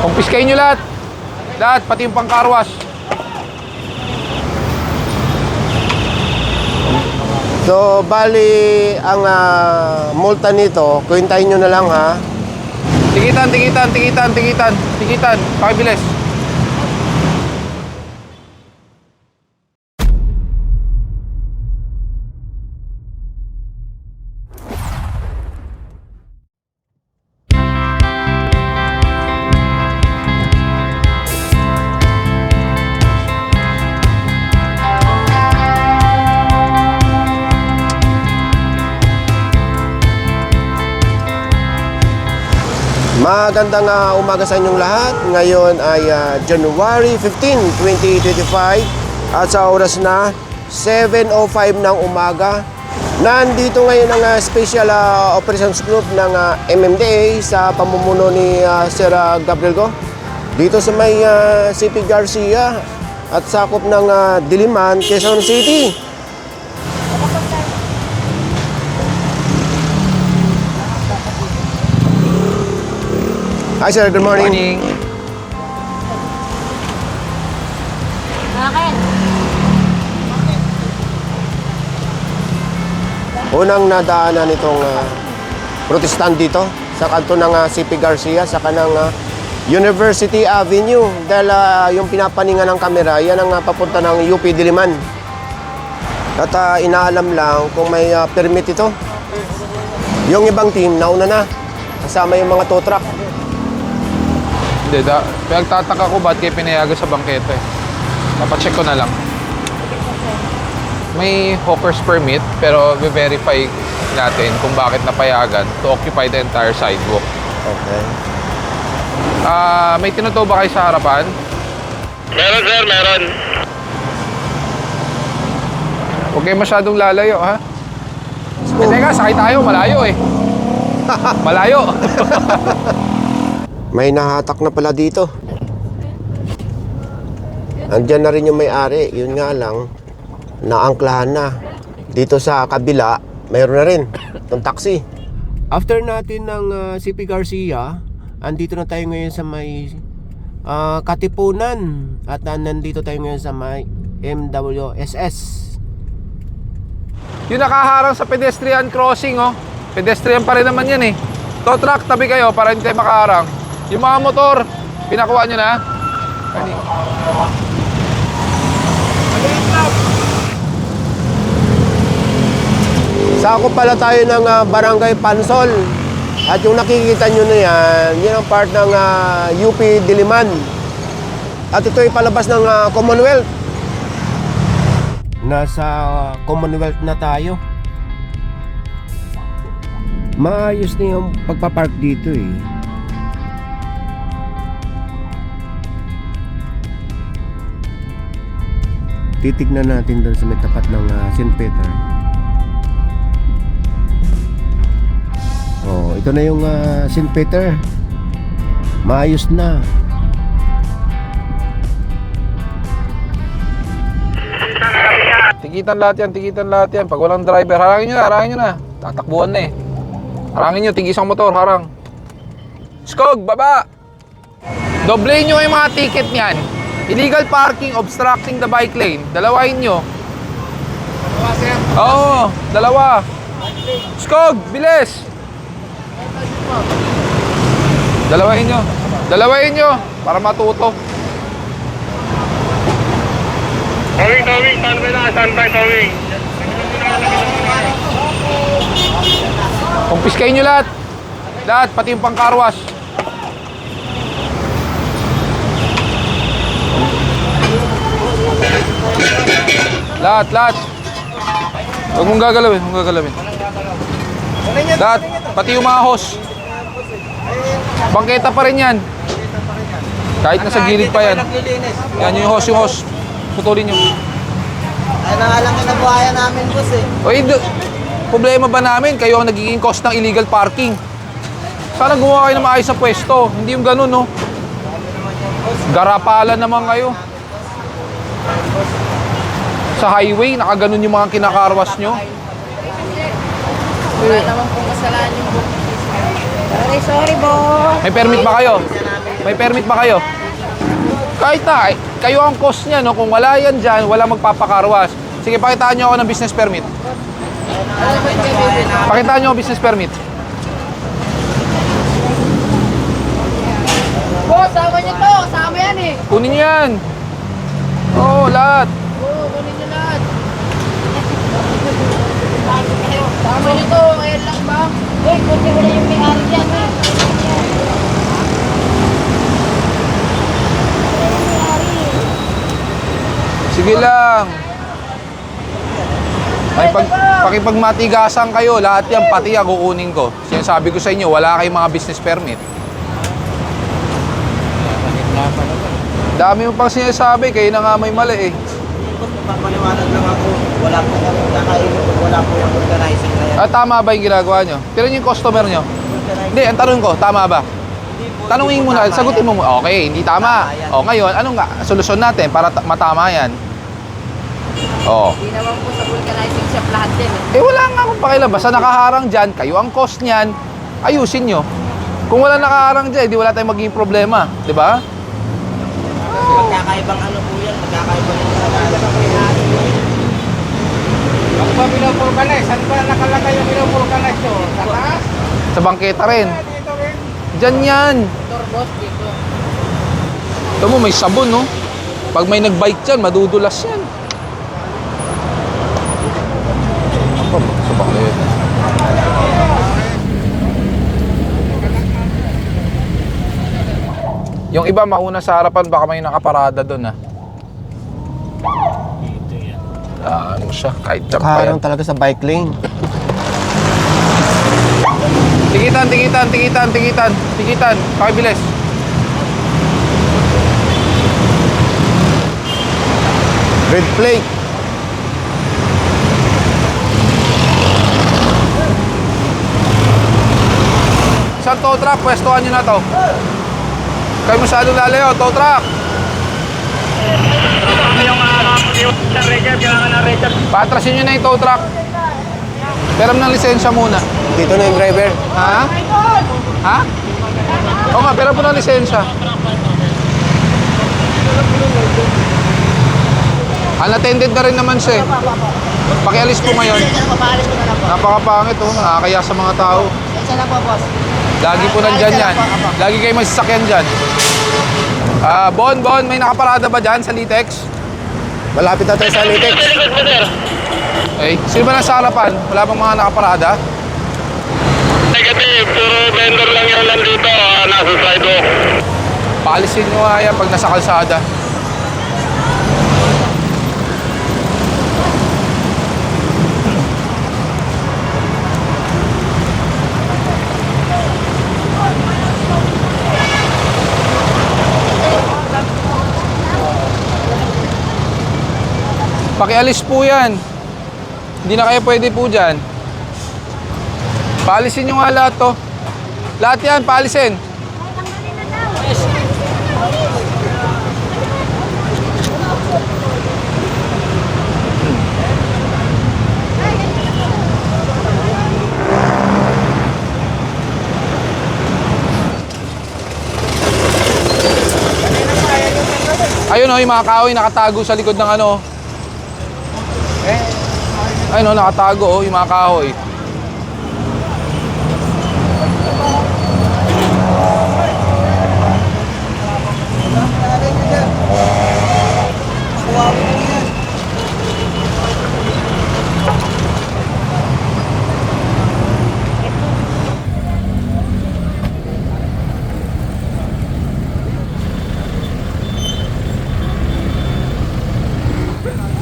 Kumpiskahin nyo lahat. Lahat, pati yung pang-carwash. So, bali, ang multa nito, kwentahin nyo na lang ha. Tikitan, tikitan, tikitan, tikitan. Tikitan, pakibilis. Magandang umaga sa inyong lahat. Ngayon ay January 15, 2025 at sa oras na 7:05 ng umaga. Nandito ngayon ang Special Operations Group ng MMDA sa pamumuno ni Sir Gabriel Go dito sa may CP Garcia at sakop ng Diliman, Quezon City. Hi sir, good morning. Morning. Unang nadaanan itong protestant dito sa kanto ng CP Garcia sa kanang University Avenue dahil yung pinapaninga ng kamera yan ang papunta ng UP Diliman at inaalam lang kung may permit ito. Yung ibang team nauna na kasama yung mga tow truck. Hindi, pinagtataka ko ba't kayo pinayagan sa bangketa eh. Napacheck ko na lang. May hawker's permit, pero verify natin kung bakit napayagan to occupy the entire sidewalk. Okay. May tinutubo ba kayo sa harapan? Meron sir, meron. Huwag kayo masyadong lalayo, ha? Teka, sakay tayo, malayo eh. Malayo. May nahatak na pala dito. Andyan na rin yung may-ari. Yun nga lang, naangklahan na. Dito sa kabila, mayroon na rin itong taxi. After natin ng CP Garcia, andito na tayo ngayon sa may Katipunan. At nandito tayo ngayon sa may MWSS. Yung nakaharang sa pedestrian crossing, oh. Pedestrian pa rin naman yan eh. Tow truck, tabi kayo para hindi kayo makaharang. Yung mga motor, pinakuha nyo na? Sakop pala tayo ng Barangay Pansol. At yung nakikita nyo na yan, yan ang part ng UP Diliman. At ito ay palabas ng Commonwealth. Nasa Commonwealth na tayo. Maayos na yung pagpapark dito eh. Titignan natin doon sa may tapat ng St. Peter. Oh, ito na yung St. Peter. Maayos na. Tikitan lahat yan, tikitan lahat yan. Pag walang driver, harangin nyo na. Tatakbuhan na eh. Harangin nyo, tig isang motor, harang. Skog, baba! Doblein nyo yung mga ticket niyan. Illegal parking, obstructing the bike lane. Dalawahin nyo. Dalawa, sir? Oo, dalawa. Skog, bilis! Dalawahin nyo. Dalawahin nyo, para matuto. Towing, standby na, standby, towing. Kumpiskahin nyo lahat. Lahat, pati yung pang-carwash. Lahat. Huwag mong gagalawin, Lahat, pati yung mga hose. Bangketa pa rin yan. Kahit nasa gilid pa yan. Yan yung hose. Putulin nyo. Ay na nga lang kinabuhayan namin, boss eh. Oy, problema ba namin? Kayo ang nagiging cause ng illegal parking. Sana gumawa kayo ng maayos sa pwesto. Hindi yung ganun, no? Garapalan naman kayo. Sa highway, nakaganon yung mga kinakarwas nyo. Wala naman pong kasalanan yung book. Sorry, boss. May permit ba kayo? May permit ba kayo? Kahit na, kayo ang cost niya, no? Kung wala yan dyan, wala magpapakarwas. Sige, pakitaan nyo ako ng business permit. Pakitaan nyo ako business permit. Boss, sama niyo to. Sama yan eh. Kunin nyo yan. Oo, lahat. Oo, kunin niyo lahat. Sama niyo to. Ayan lang ba? Uy, kunti mo na yung may-ari dyan eh. Sige lang. May pakipagmatigasan kayo, lahat yan, pati yan kukunin ko. Sinasabi ko sa inyo, wala kayong mga business permit. Dami mo pang sinasabi, kayo na nga may mali eh. Papaliwanag lang ako. Wala po yung organizing na yan. Tama ba yung ginagawa nyo? Pero yung customer nyo? Hindi, ang tanong ko, tama ba? Tanungin mo na, sagutin mo. Okay, hindi tama. O ngayon, anong solusyon natin para matama yan? Oh. Hindi naman po sa vulcanizing shop lahat din eh. Wala nga akong pakialam. Basta nakaharang dyan, kayo ang cost niyan, ayusin nyo. Kung wala nakaharang dyan, di wala tayong magiging problema. Di ba? Magkakaibang ano po yan. Magkakaibang yung naglalagay. Ang ba pinapulkanize? Saan ba nakalagay yung pinapulkanize to? Sa taas? Sa bangketa rin. Dito rin. Dyan yan. Motor boss dito. Ito mo, may sabon, no? Pag may nagbike dyan, madudulas yan. Ako, sa bangketa. Yung iba mauna sa harapan, baka may nakaparada doon, ha? Ano siya, kahit jump pa yan. Nakaharang talaga sa bike lane. Tikitan. Pakibilis. Red plate. Saan tow truck? Pwestuhan nyo na to. Kayo masyado lalayo, tow truck. Yung sa reserve, kailangan ng reserve. Paatrasin nyo na yung tow truck. Peram ng lisensya muna. Dito na yung driver. Ha? Ha? Oo nga, peram po ng lisensya. Unattended na rin naman siya eh. Pakialis po ngayon. Papaalis ko na lang po. Napakapangit oh, nakakaya sa mga tao. Isa na po boss. Lagi po nandyan yan. Lagi kayo may sasakyan dyan. Bon, may nakaparada ba dyan sa Litex? Malapit na tayo sa Litex. Okay. Sino ba nasa harapan? Wala bang mga nakaparada? Negative, puro vendor lang yung nandito, nasa sidewalk. Paalisin nyo nga yan pag nasa kalsada. Pakialis po yan. Hindi na kayo pwede po dyan. Paalisin nyo nga lahat to. Lahat yan, paalisin. Ayun o, yung mga kahoy nakatago sa likod ng ano. Ayun o, nakatago o, yung mga kahoy.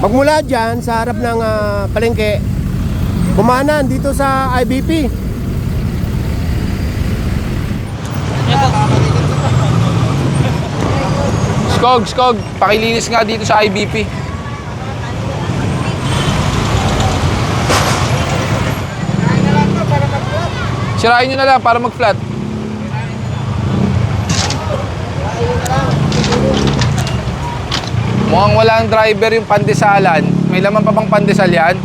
Magmula dyan sa harap ng palengke, kumanan dito sa IBP. Skog, pakilinis nga dito sa IBP. Sirain nyo na lang para mag-flat. Mukhang walang driver yung pandesalan. May laman pa bang pandesal yan?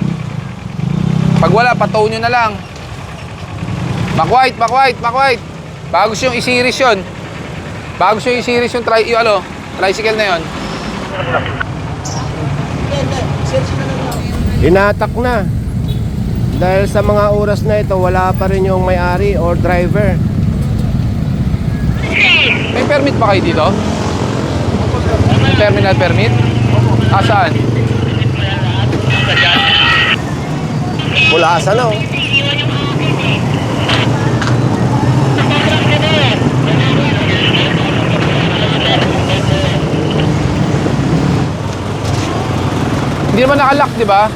Pag wala, patow nyo na lang. Back white. Bago yung isiris yun. Bago siya i-series yung, yung ano, tricycle na yon. Inatak na. Dahil sa mga oras na ito, wala pa rin yung may-ari or driver. May permit pa kayo dito? Terminal permit? Saan? Pulasan na, oh. Hindi naman nakalock, di ba?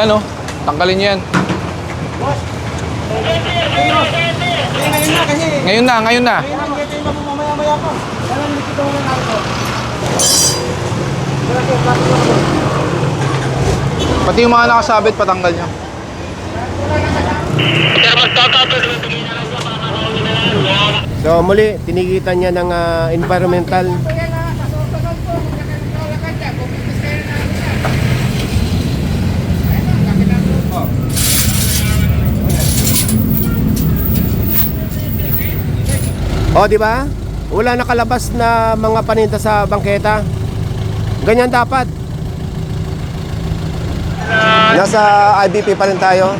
Yan, oh. Tanggalin nyo yan. Ngayon na, ngayon na. Pati yung mga nakasabit, patanggal nyo. So muli, tinigitan niya ng environmental. O, di ba? Wala nakalabas na mga paninda sa bangketa. Ganyan dapat. Nasa IBP pa rin tayo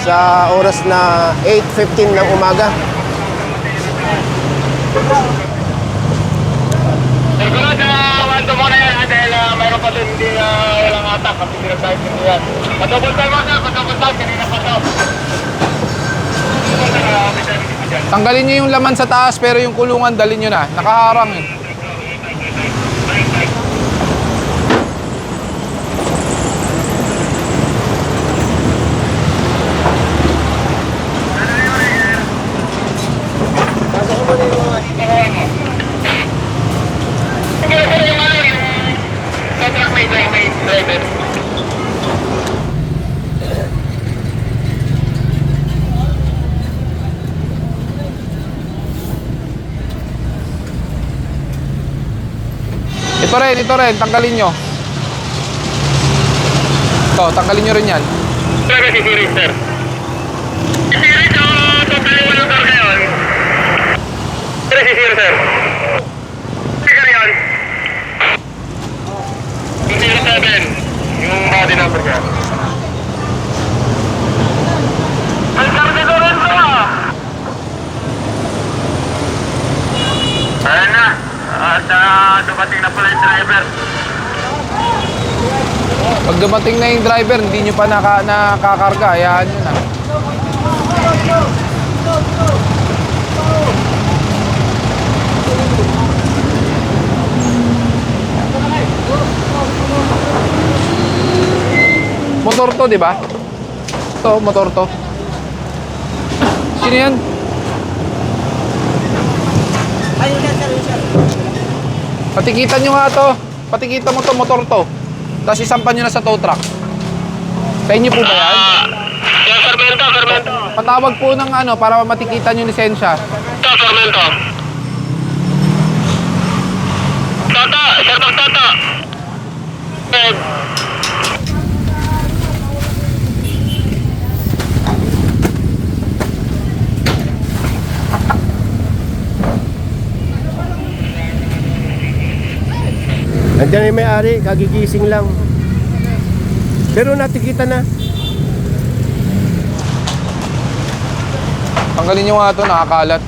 sa oras na 8:15 ng umaga. Sigurado, wanto mo na yan dahil mayroon pa din hindi walang atak kasi direct din yan. Patubol tayo mo sir, patubol tayo, kanina pa to. Tanggalin nyo yung laman sa taas pero yung kulungan dalhin nyo na. Nakaharang eh. Ito rin, tanggalin nyo. Ito, tanggalin nyo rin yan. Talaga si Siris sir. Si Siris, totally walang karga yun. Pero si Siris sir. Sticker yun. Yung 07, yung body number niya. Ang karga ko rin to Ayan na. At dumating na pala yung driver. Pag dumating na yung driver, hindi nyo pa nakakarga. Hayaan nyo na. Motor to, di ba? Ito, motor to. Sino yan? Ayun yan, sir, yun, sir. Patikitan nyo nga to. Patikitan mo to, motor to. Tapos isampan nyo na sa tow truck. Sa inyo po ba yan? Yung Fermento. Patawag po ng ano para matikitan yung lisensya. Ito, Fermento. Tata, sir, magtata. Andiyan yung may-ari, kagigising lang. Pero natikita na. Tanggalin nyo nga ito, nakakalat.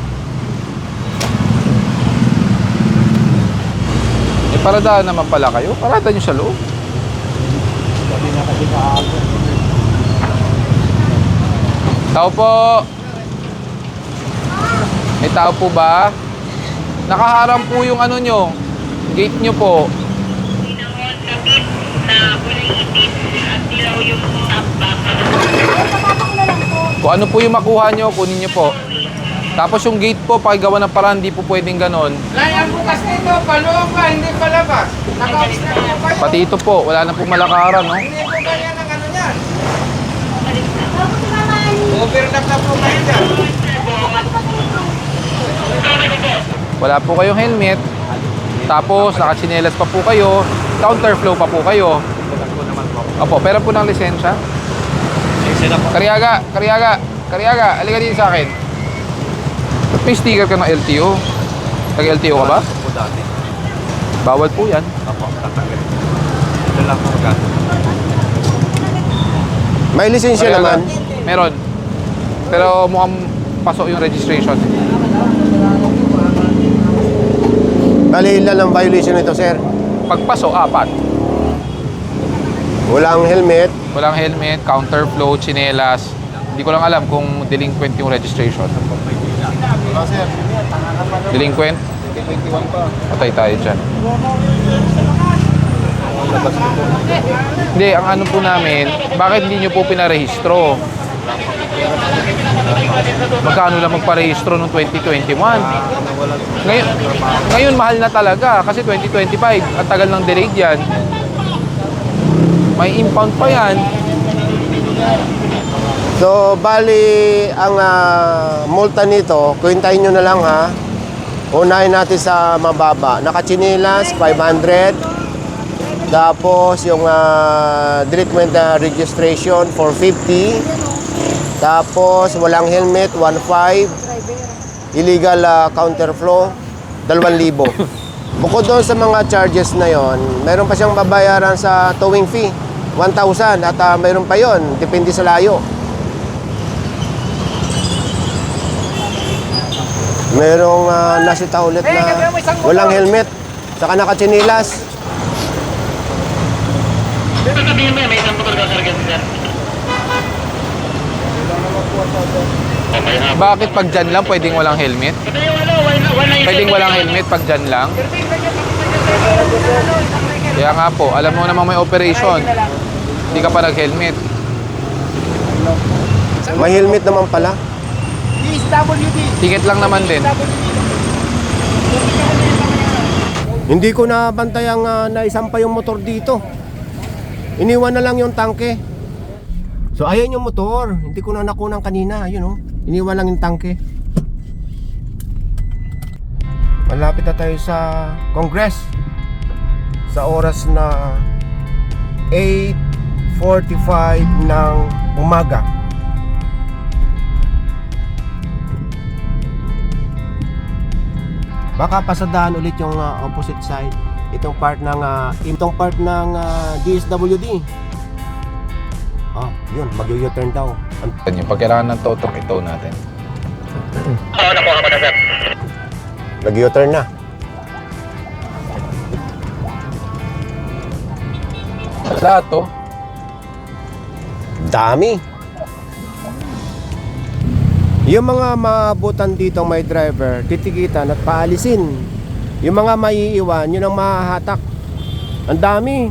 Eh, paradaan naman pala kayo. Parada nyo sa loob. Tao po. May tao po ba? Nakaharang po yung ano nyo. Gate nyo po. Kung ano po yung makuha nyo, kunin nyo po. Tapos yung gate po, pakigawa ng paraan, hindi po pwedeng ganon. Ang bukas nito, paloob pa, hindi palabas. Naka-obstruct po kayo. Pati ito po, wala na pong malakaran, no? Hindi po kanya ng ano yan. Overlap na po kayo dyan. Wala po kayong helmet. Tapos, nakatsinelas pa po kayo. Counterflow pa po kayo. Opo, pera po ng lisensya. Karyaga. Kariaga, halika dito sa akin. Ba't may sticker ka ng LTO? Nag-LTO ka ba? Po dati. Bawal po yan. Ako, tatanggal. Ito lang po magkano. May lisensya Kariaga, naman. Meron. Pero mukhang pasok yung registration. Bali, ilan ang violation nito, sir? Pagpasok, 4. Walang helmet. Walang helmet, counterflow, chinelas. Hindi ko lang alam kung delinquent yung registration. Delinquent? Patay tayo dyan. Hindi, ang ano po namin, bakit hindi nyo po pinarehistro? Magkano lang magparehistro noong 2021? Ngayon mahal na talaga kasi 2025, ang tagal ng delayed yan. May impound pa yan. So, bali, ang multa nito, kwentahin nyo na lang ha. Unahin natin sa mababa. Nakachinilas, 500. Tapos, yung delinquent na registration, 450. Tapos, walang helmet, 1.5. Illegal counterflow, 2,000. Bukod doon sa mga charges na yon, meron pa siyang babayaran sa towing fee, 1,000. At meron pa yon, depende sa layo. Merong nasita ulit na walang helmet, saka nakachinilas. Ito sabihin mo yan, may isang motor ka sir, sir. Okay, ha. Bakit pag dyan lang pwedeng walang helmet? Ito yung ano, 190. Pwedeng walang helmet pag dyan lang? Kaya nga po, alam mo namang may operation. Hindi ka pa nag-helmet. May helmet naman pala. Ticket lang naman din. Hindi ko na bantayang naisampa yung motor dito. Iniwan na lang yung tangke. So ayan yung motor. Hindi ko na nakunan kanina. Ayun, oh. Iniwan lang yung tangke. Malapit na tayo sa Congress. Sa oras na 8:45 ng umaga. Baka pasadaan ulit yung opposite side. Itong part ng DSWD. Yun, mag-u-turn daw. Yung pag kailangan ng tow truck, ito natin. Oo, nakuha ko na sir. Nag-u-turn na. Lahat to. Dami. Yung mga maabutan dito may driver, titikitan at paalisin. Yung mga maiiwan, yun ang mahahatak. Ang dami.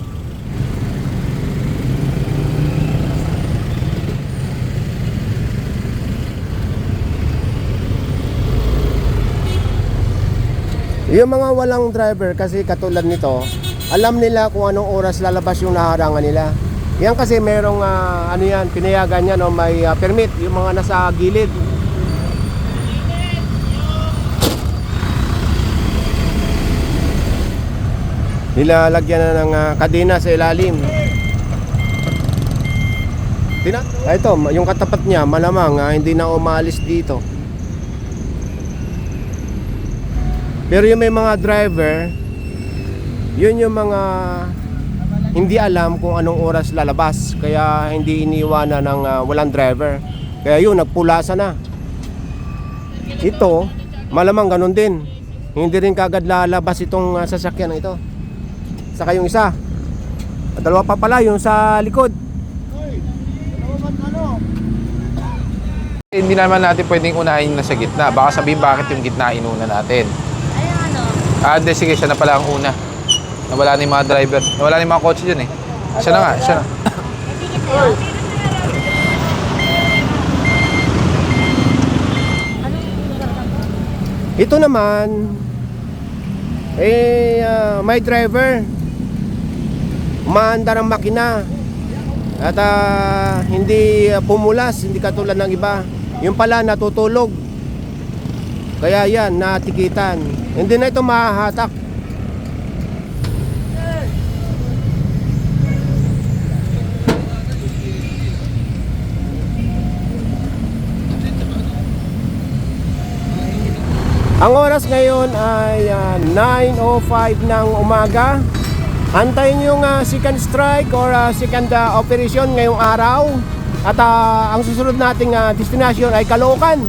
Yung mga walang driver kasi katulad nito, alam nila kung anong oras lalabas yung naharangan nila. Yan kasi merong pinayagan yan o may permit yung mga nasa gilid. Nilalagyan na ng kadena sa ilalim. Ito, yung katapat niya malamang hindi na umalis dito. Pero yung may mga driver, yun yung mga hindi alam kung anong oras lalabas, kaya hindi iniiwanan ng walang driver. Kaya yun, nagpulasa na. Ito, malamang ganun din. Hindi rin kagad lalabas itong sasakyan na ito. Saka yung isa. At dalawa pa pala yung sa likod. Hindi naman natin pwedeng unahin na sa gitna. Baka sabihin bakit yung gitna inuna natin. Hindi, sige, siya na pala ang una. Nawala na yung mga driver. Nawala na yung mga kotse dyan eh. Siya na nga, siya na. Ito naman, may driver. Umaandar ang makina. At hindi pumulas, hindi katulad ng iba. Yung pala natutulog. Kaya yan, natikitan. Hindi na ito mahahatak. Ang oras ngayon ay 9:05 ng umaga. Antayin yung second strike or second operation ngayong araw. At ang susunod nating destination ay Caloocan.